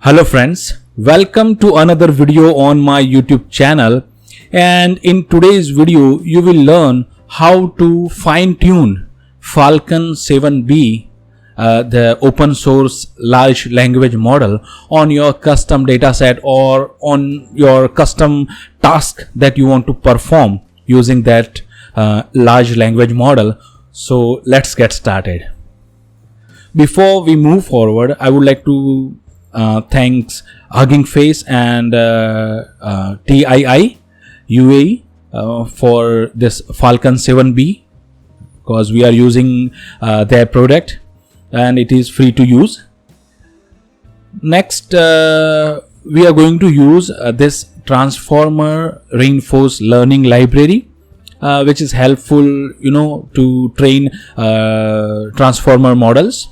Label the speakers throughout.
Speaker 1: Hello friends, welcome to another video on my YouTube channel, and in today's video you will learn how to fine-tune Falcon 7B, the open source large language model on your custom dataset or on your custom task that you want to perform using that large language model. So let's get started. Before we move forward, I would like to thanks Hugging Face and TII UAE for this Falcon 7B, because we are using their product and it is free to use. Next, we are going to use this transformer reinforced learning library, which is helpful, to train transformer models.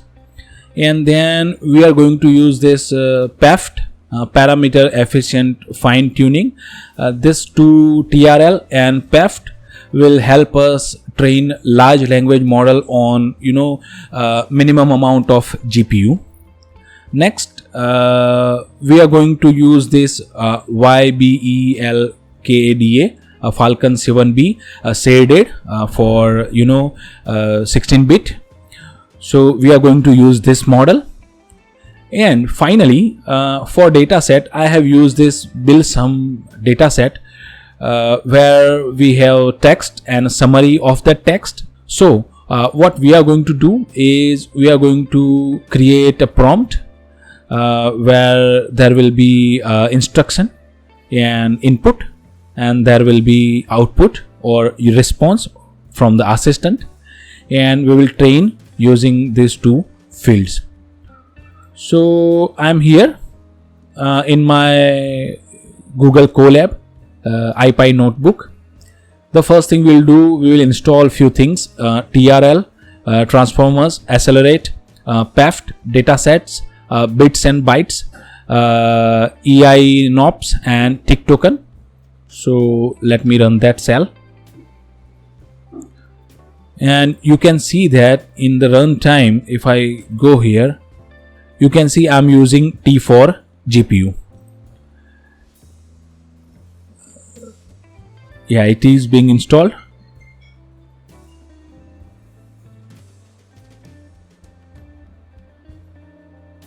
Speaker 1: And then we are going to use this PEFT, parameter efficient fine tuning. This two, TRL and PEFT, will help us train large language model on minimum amount of GPU. Next, we are going to use this YBELKADA Falcon 7B shaded for 16-bit. So we are going to use this model. And finally, for dataset, I have used this build sum dataset where we have text and summary of that text. So what we are going to do is we are going to create a prompt where there will be instruction and input, and there will be output or response from the assistant, and we will train using these two fields. So I'm here in my Google Colab IPy notebook. The first thing we'll do, we will install few things: TRL, transformers, accelerate, PEFT, datasets, bits and bytes, EI NOPS, and tick token. So let me run that cell. And you can see that in the runtime, if I go here, you can see I'm using T4 GPU. Yeah, it is being installed.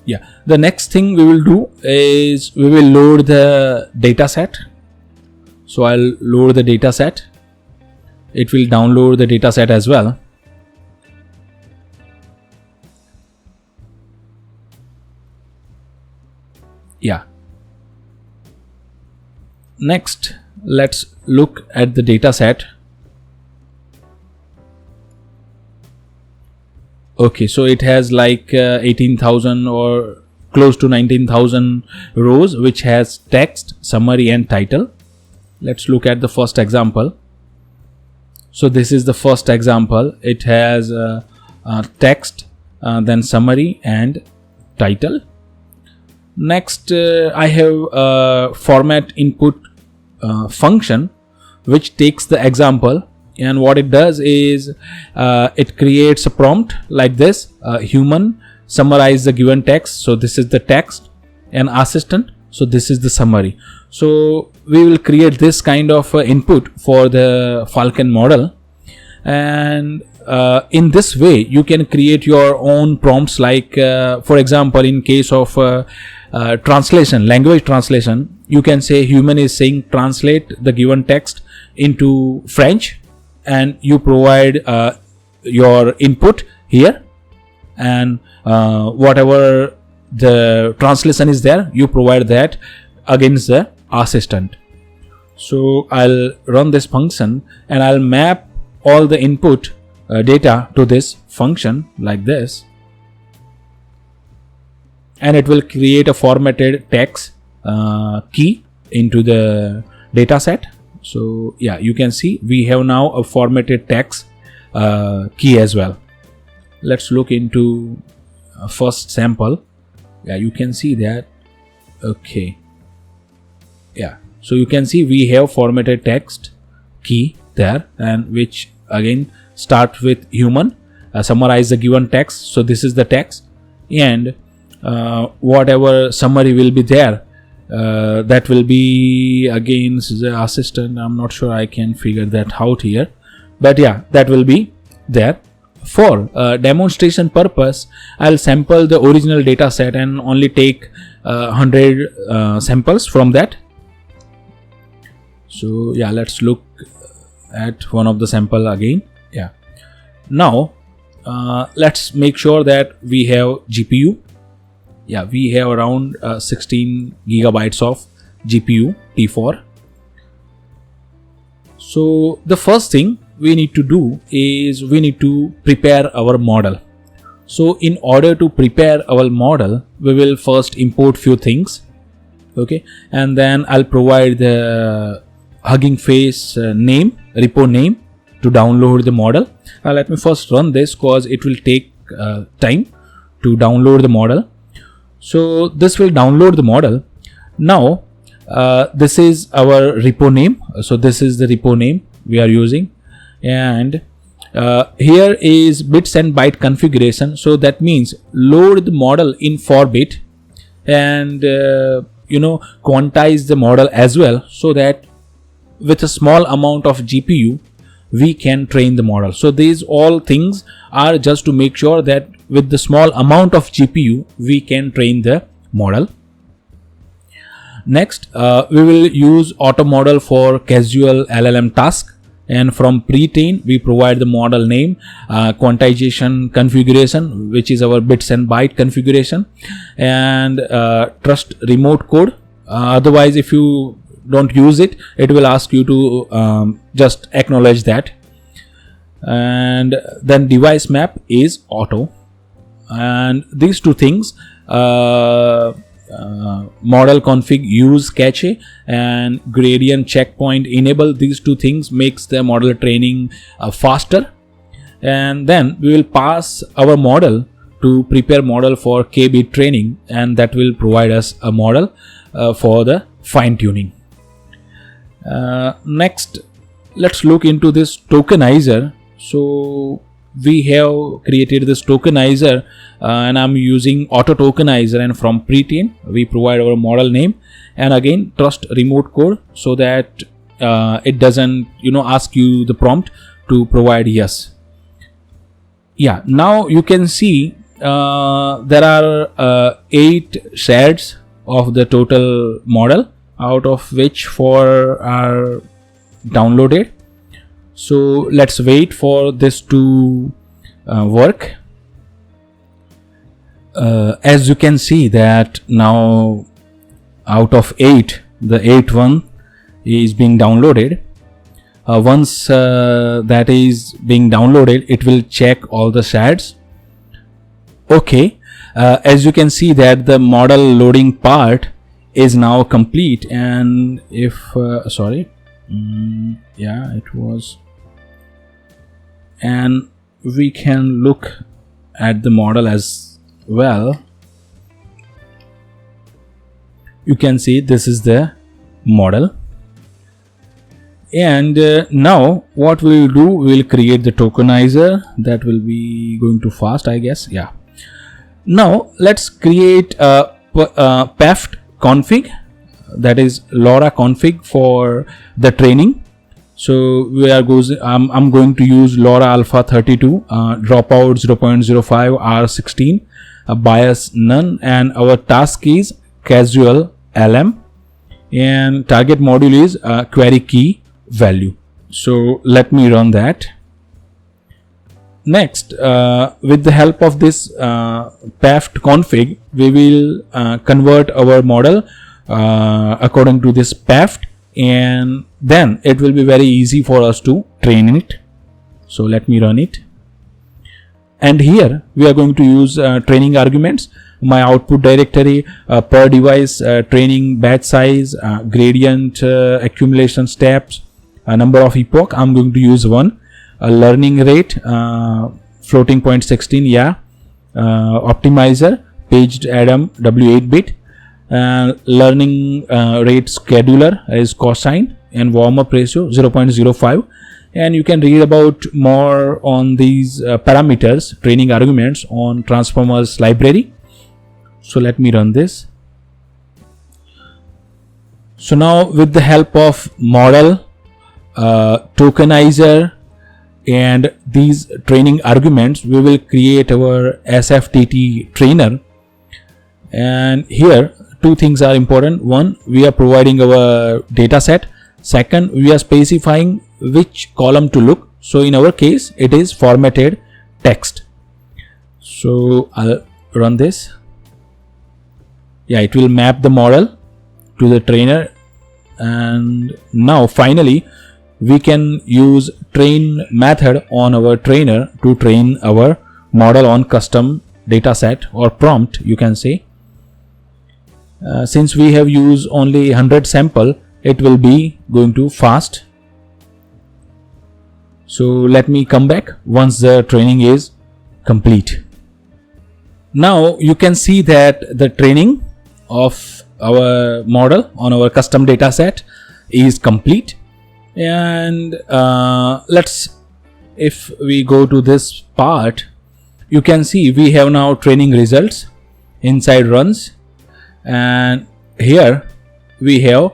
Speaker 1: Yeah, the next thing we will do is we will load the dataset. So I'll load the dataset. It will download the dataset as well. Yeah. Next, let's look at the dataset. Okay, so it has like 18,000 or close to 19,000 rows, which has text, summary, and title. Let's look at the first example. So this is the first example. It has text, then summary and title. Next, I have a format input function which takes the example, and what it does is it creates a prompt like this: human, summarize the given text. So this is the text, and assistant. So this is the summary. So we will create this kind of input for the Falcon model, and in this way you can create your own prompts, like for example, in case of translation, language translation, you can say human is saying translate the given text into French, and you provide your input here, and whatever the translation is there, you provide that against the assistant. So I'll run this function and I'll map all the input data to this function like this, and it will create a formatted text key into the dataset. So yeah, you can see we have now a formatted text key as well. Let's look into first sample. Yeah, you can see that. Okay. Yeah, so you can see we have formatted text key there, and which again start with human, summarize the given text. So this is the text, and whatever summary will be there, that will be against the assistant. I'm not sure I can figure that out here, but yeah, that will be there. For demonstration purpose, I'll sample the original data set and only take 100 samples from that. So yeah, let's look at one of the sample again. Yeah, now let's make sure that we have GPU. Yeah, we have around 16 gigabytes of GPU T4. So the first thing we need to do is we need to prepare our model. So in order to prepare our model, we will first import few things, okay, and then I'll provide the Hugging Face name, repo name, to download the model. Let me first run this because it will take time to download the model. So this will download the model. Now this is our repo name. So this is the repo name we are using, and here is bits and byte configuration. So that means load the model in 4-bit and quantize the model as well, so that with a small amount of GPU we can train the model. So these all things are just to make sure that with the small amount of GPU we can train the model. Next, we will use auto model for casual LLM task, and from pre-train we provide the model name, quantization configuration, which is our bits and byte configuration, and trust remote code. Otherwise, if you don't use it, it will ask you to just acknowledge that. And then device map is auto, and these two things, model config use cache and gradient checkpoint enable, these two things makes the model training faster. And then we will pass our model to prepare model for k-bit training, and that will provide us a model for the fine tuning. Next, let's look into this tokenizer. So we have created this tokenizer, and I'm using auto tokenizer, and from pre-train we provide our model name, and again trust remote code, so that it doesn't ask you the prompt to provide yes. Yeah, now you can see there are 8 shards of the total model, out of which 4 are downloaded. So let's wait for this to work. As you can see that now out of 8, the 8th one is being downloaded. Once that is being downloaded, it will check all the shards. Okay, as you can see that the model loading part is now complete, and if yeah, it was, and we can look at the model as well. You can see this is the model, and now what we will do, we will create the tokenizer. That will be going too fast, I guess. Yeah, now let's create a PEFT config, that is LoRa config for the training. So we are I'm going to use LoRa Alpha 32, dropout 0.05 R16, bias none, and our task is casual LM, and target module is query key value. So let me run that. Next, with the help of this PEFT config, we will convert our model according to this PEFT, and then it will be very easy for us to train it. So let me run it, and here we are going to use training arguments, my output directory, per device training batch size, gradient accumulation steps, number of epoch. I'm going to use 1, learning rate, floating point 16, yeah, optimizer, paged Adam W8-bit, learning rate scheduler is cosine, and warm up ratio 0.05. And you can read about more on these parameters, training arguments, on transformers library. So let me run this. So now with the help of model, tokenizer and these training arguments, we will create our SFTT trainer. And here two things are important. One, we are providing our data set. Second, we are specifying which column to look. So in our case, it is formatted text. So I'll run this. Yeah, it will map the model to the trainer. And now finally we can use train method on our trainer to train our model on custom data set or prompt, you can say. Since we have used only 100 sample, it will be going to fast. So let me come back once the training is complete. Now you can see that the training of our model on our custom data set is complete. And if we go to this part, you can see we have now training results inside runs, and here we have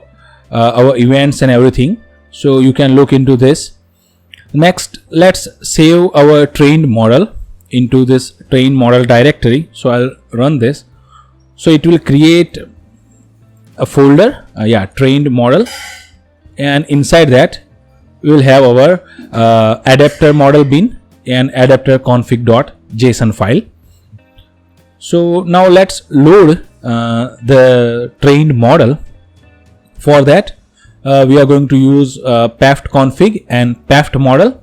Speaker 1: our events and everything. So you can look into this. Next, let's save our trained model into this train model directory. So I'll run this. So it will create a folder, trained model, and inside that we will have our adapter model bin and adapter config.json file. So now let's load the trained model. For that, we are going to use paft config and paft model.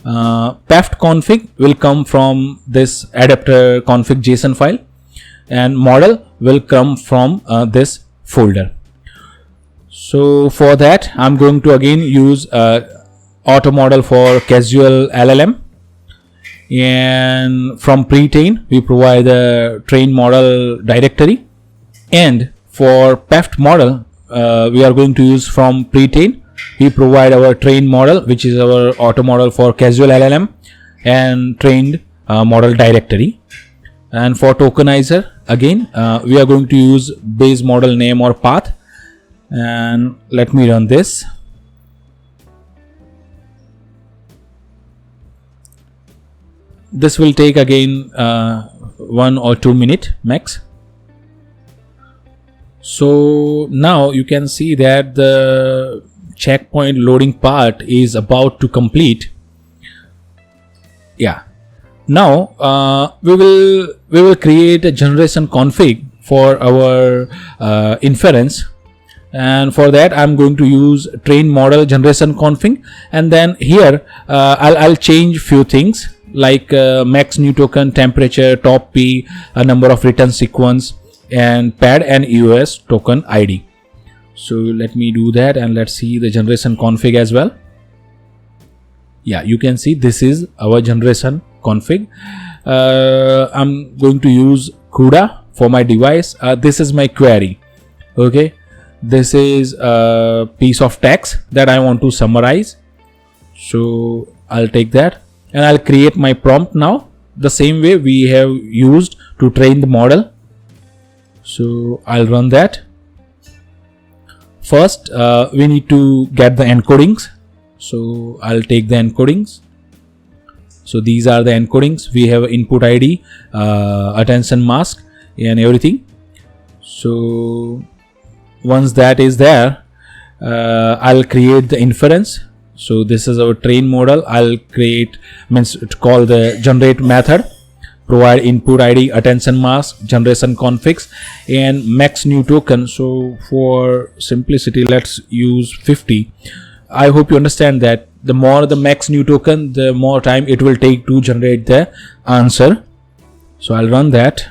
Speaker 1: Paft config will come from this adapter config JSON file, and model will come from this folder. So for that, I'm going to again use auto model for casual LLM, and from pre-train we provide the train model directory, and for paft model we are going to use from pre-train. We provide our train model, which is our auto model for casual LLM, and trained model directory. And for tokenizer, again we are going to use base model name or path. And let me run this. This will take again 1 or 2 minutes max. So now you can see that the checkpoint loading part is about to complete. Yeah. Now we will create a generation config for our inference, and for that I'm going to use train model generation config, and then here I'll change few things like max new token, temperature, top p, a number of return sequence, and pad and EOS token ID. So let me do that, and let's see the generation config as well. Yeah, you can see this is our generation config. I'm going to use CUDA for my device. This is my query. Okay, this is a piece of text that I want to summarize. So I'll take that and I'll create my prompt now, the same way we have used to train the model. So I'll run that. First we need to get the encodings. So I'll take the encodings. So these are the encodings. We have input ID, attention mask, and everything. So once that is there, I'll create the inference. So this is our train model. I'll call the generate method, provide input ID, attention mask, generation configs, and max new token. So for simplicity, let's use 50. I hope you understand that the more the max new token, the more time it will take to generate the answer. So I'll run that.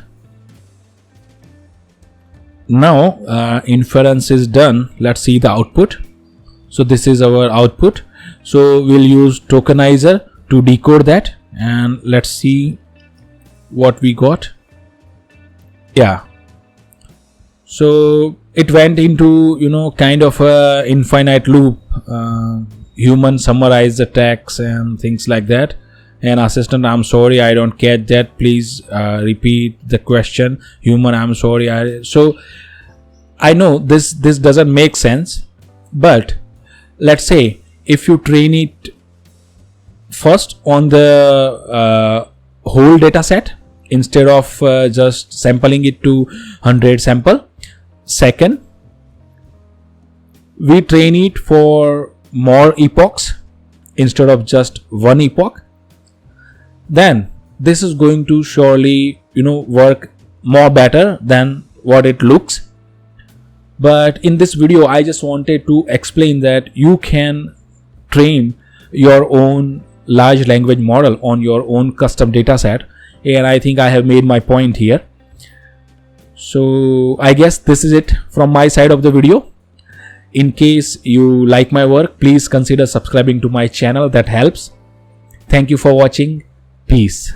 Speaker 1: Now inference is done. Let's see the output. So this is our output. So we'll use tokenizer to decode that, and let's see what we got. Yeah, so it went into kind of a infinite loop. Human summarize the text and things like that, And assistant, I'm sorry, I don't get that, please repeat the question. Human, I'm sorry. So I know this doesn't make sense, but let's say if you train it first on the whole data set instead of just sampling it to 100 sample. Second, we train it for more epochs instead of just one epoch. Then this is going to surely work more better than what it looks. But in this video I just wanted to explain that you can train your own large language model on your own custom data set, and I think I have made my point here. So I guess this is it from my side of the video. In case you like my work, please consider subscribing to my channel, that helps. Thank you for watching. Peace.